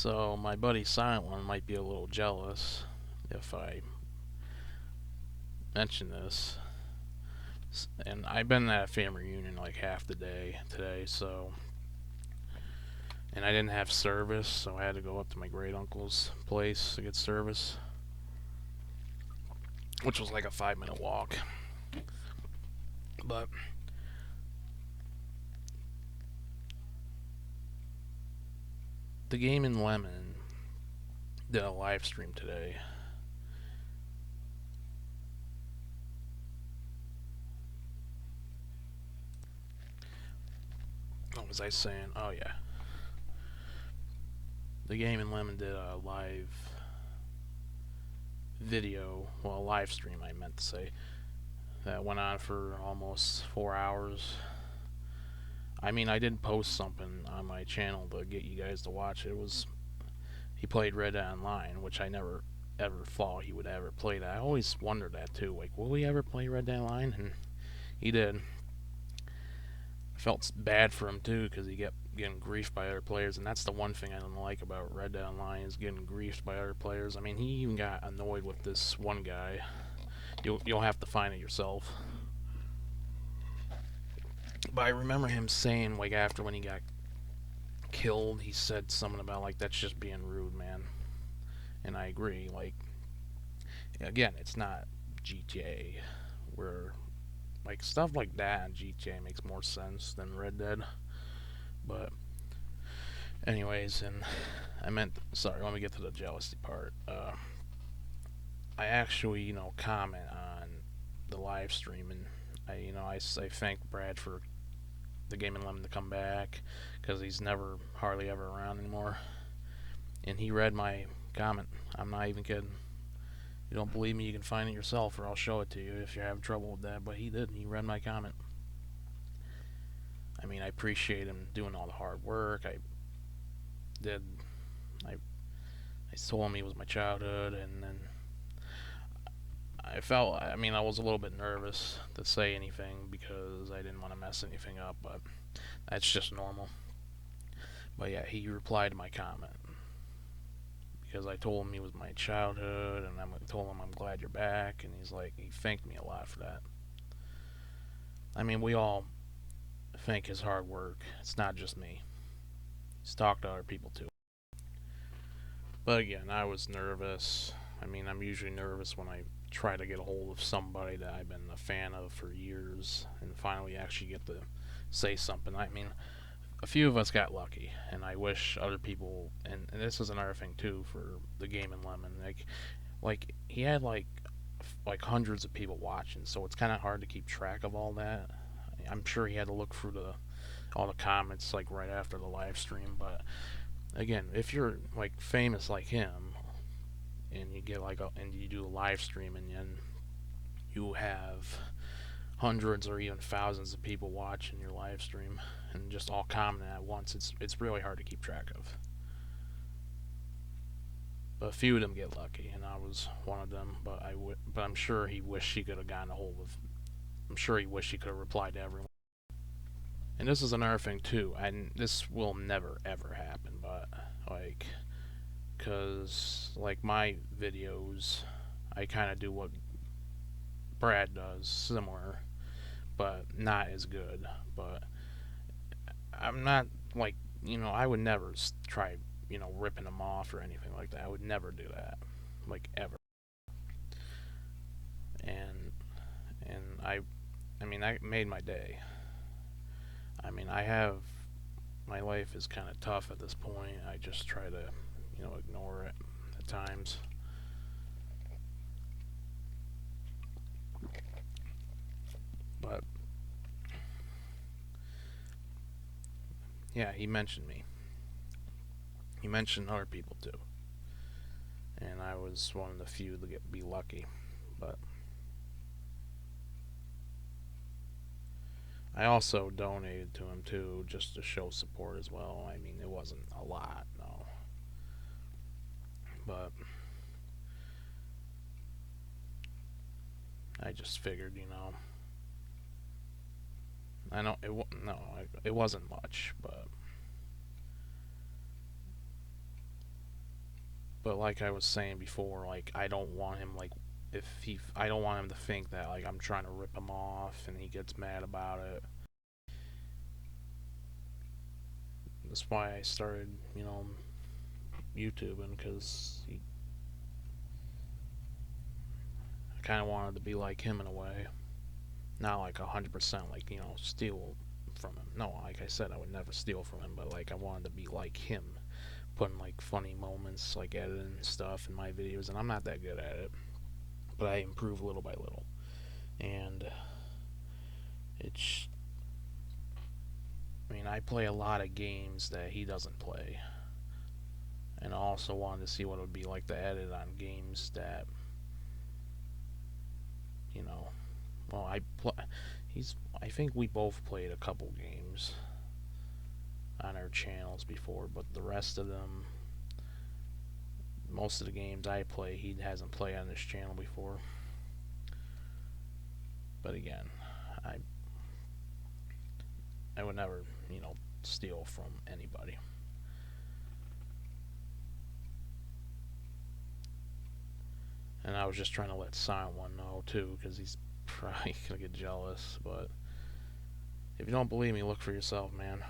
So my buddy SilentOne might be a little jealous if I mention this. And I've been at a family reunion like half the day today, and I didn't have service, so I had to go up to my great uncle's place to get service, which was like a 5 minute walk. But the game in Lemon did a live stream today. What was I saying? Oh yeah, the game in Lemon did a live video, well, a live stream I meant to say, that went on for almost 4 hours. I mean, I did post something on my channel to get you guys to watch it. It was he played Red Dead Online, which I never ever thought he would ever play that. I always wondered that too. Like, will he ever play Red Dead Online? And he did. I felt bad for him too because he kept getting griefed by other players, and that's the one thing I don't like about Red Dead Online is getting griefed by other players. I mean, he even got annoyed with this one guy. You'll have to find it yourself. But I remember him saying, like, after when he got killed, he said something about, like, that's just being rude, man. And I agree. Like, again, it's not GTA, where, like, stuff like that in GTA makes more sense than Red Dead. But, anyways, and sorry, let me get to the jealousy part. I actually, comment on the live stream, and I thank Brad for the Game and Lemon to come back because he's never hardly ever around anymore. And he read my comment. I'm not even kidding. You don't believe me, you can find it yourself, or I'll show it to you if you're having trouble with that. But he did. He read my comment. I mean, I appreciate him doing all the hard work. Did. I I told him he was my childhood, and then I felt. I mean, I was a little bit nervous to say anything because I didn't want to mess anything up, but that's just normal. But yeah, he replied to my comment because I told him he was my childhood, and I told him I'm glad you're back, and he thanked me a lot for that. I mean, we all thank his hard work. It's not just me. He's talked to other people too. But again, I was nervous. I mean, I'm usually nervous when I try to get a hold of somebody that I've been a fan of for years and finally actually get to say something. I mean, a few of us got lucky, and I wish other people. And this is another thing too for the game in Lemon. Like he had like hundreds of people watching, so it's kind of hard to keep track of all that. I'm sure he had to look through the all the comments like right after the live stream. But again, if you're like famous like him, and you get and you do a live stream, and you have hundreds or even thousands of people watching your live stream and just all commenting at once, it's really hard to keep track of. But a few of them get lucky, and I was one of them. But I'm sure he wished he could have gotten a hold of. I'm sure he wished he could have replied to everyone. And this is another thing too, and this will never ever happen. But like, cause like my videos, I kind of do what Brad does, similar, but not as good. But I'm not like I would never try ripping them off or anything like that. I would never do that, like ever. And I mean that made my day. I mean my life is kind of tough at this point. I just try to ignore it at times. But yeah, he mentioned me. He mentioned other people too, and I was one of the few to be lucky. But I also donated to him too, just to show support as well. I mean, it wasn't a lot, no, but I just figured, I know no, it wasn't much, but But like I was saying before, like I don't want him like if he I don't want him to think that like I'm trying to rip him off and he gets mad about it. That's why I started, YouTubing because I kind of wanted to be like him in a way, not like 100% like steal from him. No, like I said, I would never steal from him, but like I wanted to be like him, putting like funny moments, like editing stuff in my videos, and I'm not that good at it, but I improve little by little, and it's. I mean, I play a lot of games that he doesn't play, and I also wanted to see what it would be like to edit on games that you know. Well, he's. I think we both played a couple games on our channels before, but the rest of them, most of the games I play, he hasn't played on this channel before. But again, I I would never, steal from anybody. And I was just trying to let SilentOne know too, because he's probably gonna get jealous. But if you don't believe me, look for yourself, man.